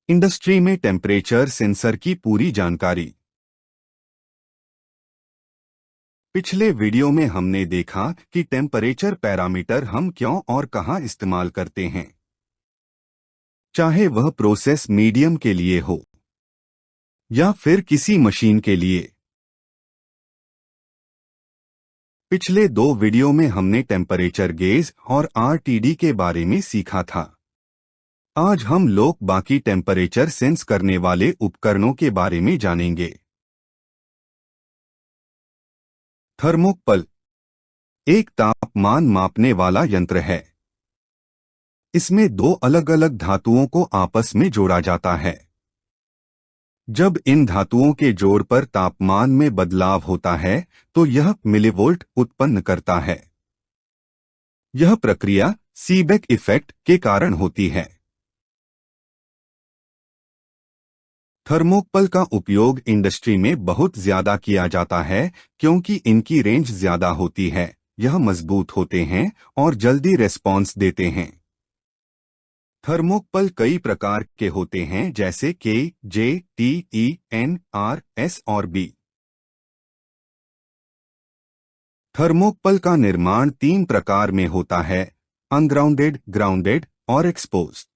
Industry में temperature sensor की पूरी जानकारी। पिछले वीडियो में हमने देखा कि टेम्परेचर पैरामीटर हम क्यों और कहां इस्तेमाल करते हैं, चाहे वह प्रोसेस मीडियम के लिए हो या फिर किसी मशीन के लिए। पिछले दो वीडियो में हमने टेम्परेचर गेज और आरटीडी के बारे में सीखा था। आज हम लोग बाकी टेम्परेचर सेंस करने वाले उपकरणों के बारे में जानेंगे। थर्मोकपल एक तापमान मापने वाला यंत्र है। इसमें दो अलग अलग धातुओं को आपस में जोड़ा जाता है। जब इन धातुओं के जोड़ पर तापमान में बदलाव होता है तो यह मिलीवोल्ट उत्पन्न करता है। यह प्रक्रिया सीबेक इफेक्ट के कारण होती है। थर्मोकपल का उपयोग इंडस्ट्री में बहुत ज्यादा किया जाता है क्योंकि इनकी रेंज ज्यादा होती है, यह मजबूत होते हैं और जल्दी रेस्पॉन्स देते हैं। थर्मोकपल कई प्रकार के होते हैं जैसे K, J, T, E, N, R, S और बी। थर्मोकपल का निर्माण तीन प्रकार में होता है: अनग्राउंडेड, ग्राउंडेड और एक्सपोज्ड।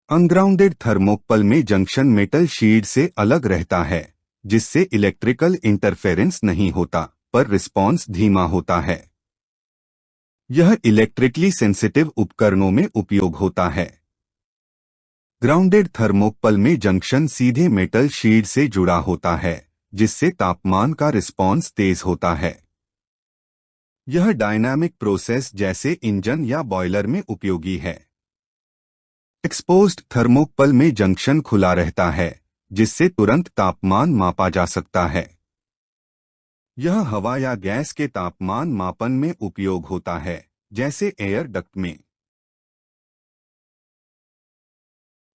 अनग्राउंडेड थर्मोकपल में जंक्शन मेटल शीट से अलग रहता है, जिससे इलेक्ट्रिकल इंटरफेरेंस नहीं होता, पर रिस्पॉन्स धीमा होता है। यह इलेक्ट्रिकली सेंसिटिव उपकरणों में उपयोग होता है। ग्राउंडेड थर्मोकपल में जंक्शन सीधे मेटल शीट से जुड़ा होता है, जिससे तापमान का रिस्पॉन्स तेज होता है। यह डायनामिक प्रोसेस जैसे इंजन या बॉयलर में उपयोगी है। एक्सपोज्ड थर्मोकपल में जंक्शन खुला रहता है, जिससे तुरंत तापमान मापा जा सकता है। यह हवा या गैस के तापमान मापन में उपयोग होता है, जैसे एयर डक्ट में।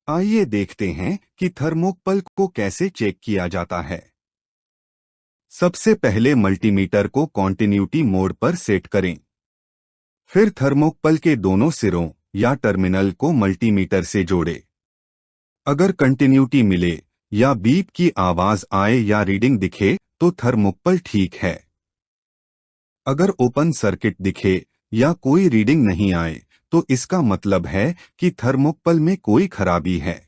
आइए देखते हैं कि थर्मोकपल को कैसे चेक किया जाता है। सबसे पहले मल्टीमीटर को कॉन्टिन्यूटी मोड पर सेट करें। फिर थर्मोकपल के दोनों सिरों या टर्मिनल को मल्टीमीटर से जोड़ें। अगर कंटिन्यूटी मिले या बीप की आवाज आए या रीडिंग दिखे तो थर्मोकपल ठीक है। अगर ओपन सर्किट दिखे या कोई रीडिंग नहीं आए तो इसका मतलब है कि थर्मोकपल में कोई खराबी है।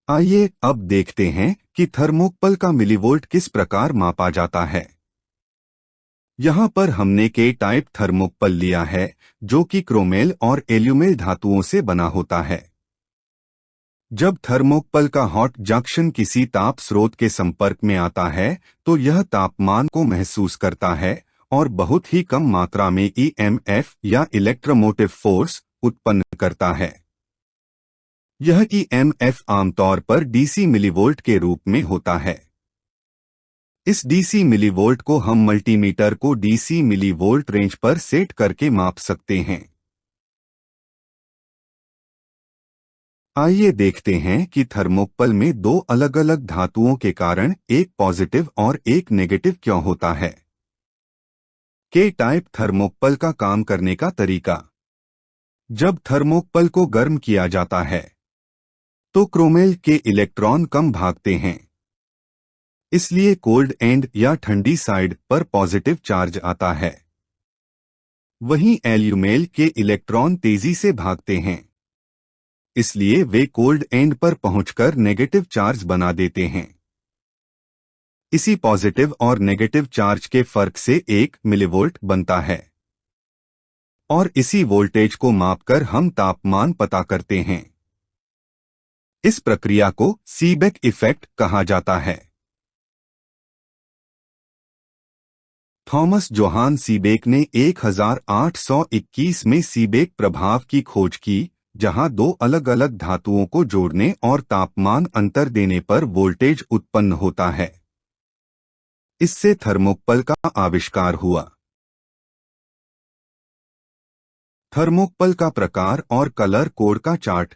आइए अब देखते हैं कि थर्मोकपल का मिलीवोल्ट किस प्रकार मापा जाता है। यहाँ पर हमने के टाइप थर्मोकपल लिया है, जो कि क्रोमेल और एल्यूमेल धातुओं से बना होता है। जब थर्मोकपल का हॉट जंक्शन किसी ताप स्रोत के संपर्क में आता है तो यह तापमान को महसूस करता है और बहुत ही कम मात्रा में ईएमएफ या इलेक्ट्रोमोटिव फोर्स उत्पन्न करता है। यह ईएमएफ आमतौर पर डीसी मिलीवोल्ट के रूप में होता है। इस डीसी मिलीवोल्ट को हम मल्टीमीटर को डीसी मिलीवोल्ट रेंज पर सेट करके माप सकते हैं। आइए देखते हैं कि थर्मोकपल में दो अलग अलग धातुओं के कारण एक पॉजिटिव और एक नेगेटिव क्यों होता है। के टाइप थर्मोकपल का काम करने का तरीका। जब थर्मोकपल को गर्म किया जाता है तो क्रोमेल के इलेक्ट्रॉन कम भागते हैं, इसलिए कोल्ड एंड या ठंडी साइड पर पॉजिटिव चार्ज आता है। वहीं एल्यूमेल के इलेक्ट्रॉन तेजी से भागते हैं, इसलिए वे कोल्ड एंड पर पहुंचकर नेगेटिव चार्ज बना देते हैं। इसी पॉजिटिव और नेगेटिव चार्ज के फर्क से 1 मिलीवोल्ट बनता है और इसी वोल्टेज को मापकर हम तापमान पता करते हैं। इस प्रक्रिया को सीबेक इफेक्ट कहा जाता है। थॉमस जोहान सीबेक ने 1821 में सीबेक प्रभाव की खोज की, जहां दो अलग अलग धातुओं को जोड़ने और तापमान अंतर देने पर वोल्टेज उत्पन्न होता है। इससे थर्मोकपल का आविष्कार हुआ। थर्मोकपल का प्रकार और कलर कोड का चार्ट।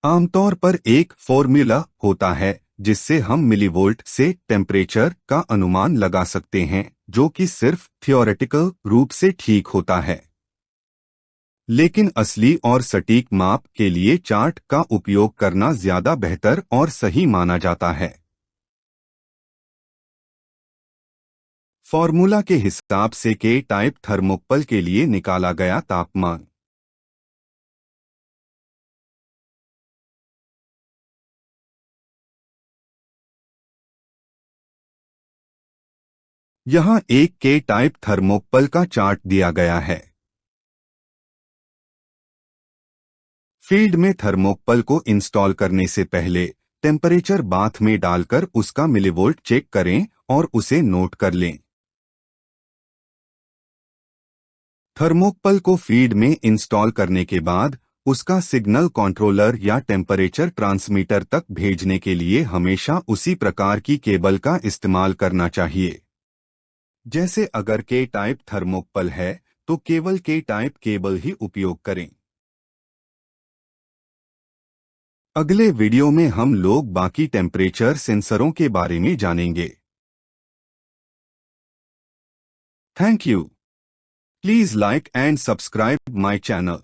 आमतौर पर एक फॉर्मूला होता है जिससे हम मिलीवोल्ट से टेम्परेचर का अनुमान लगा सकते हैं, जो कि सिर्फ थियोरेटिकल रूप से ठीक होता है। लेकिन असली और सटीक माप के लिए चार्ट का उपयोग करना ज्यादा बेहतर और सही माना जाता है। फॉर्मूला के हिसाब से के टाइप थर्मोकपल के लिए निकाला गया तापमान। यहाँ एक के टाइप थर्मोकपल का चार्ट दिया गया है। फील्ड में थर्मोकपल को इंस्टॉल करने से पहले टेम्परेचर बाथ में डालकर उसका मिलीवोल्ट चेक करें और उसे नोट कर लें। थर्मोकपल को फीड में इंस्टॉल करने के बाद उसका सिग्नल कंट्रोलर या टेम्परेचर ट्रांसमीटर तक भेजने के लिए हमेशा उसी प्रकार की केबल का इस्तेमाल करना चाहिए। जैसे अगर के टाइप थर्मोकपल है तो केवल के टाइप केबल ही उपयोग करें। अगले वीडियो में हम लोग बाकी टेम्परेचर सेंसरों के बारे में जानेंगे। Thank you. Please like and subscribe my channel.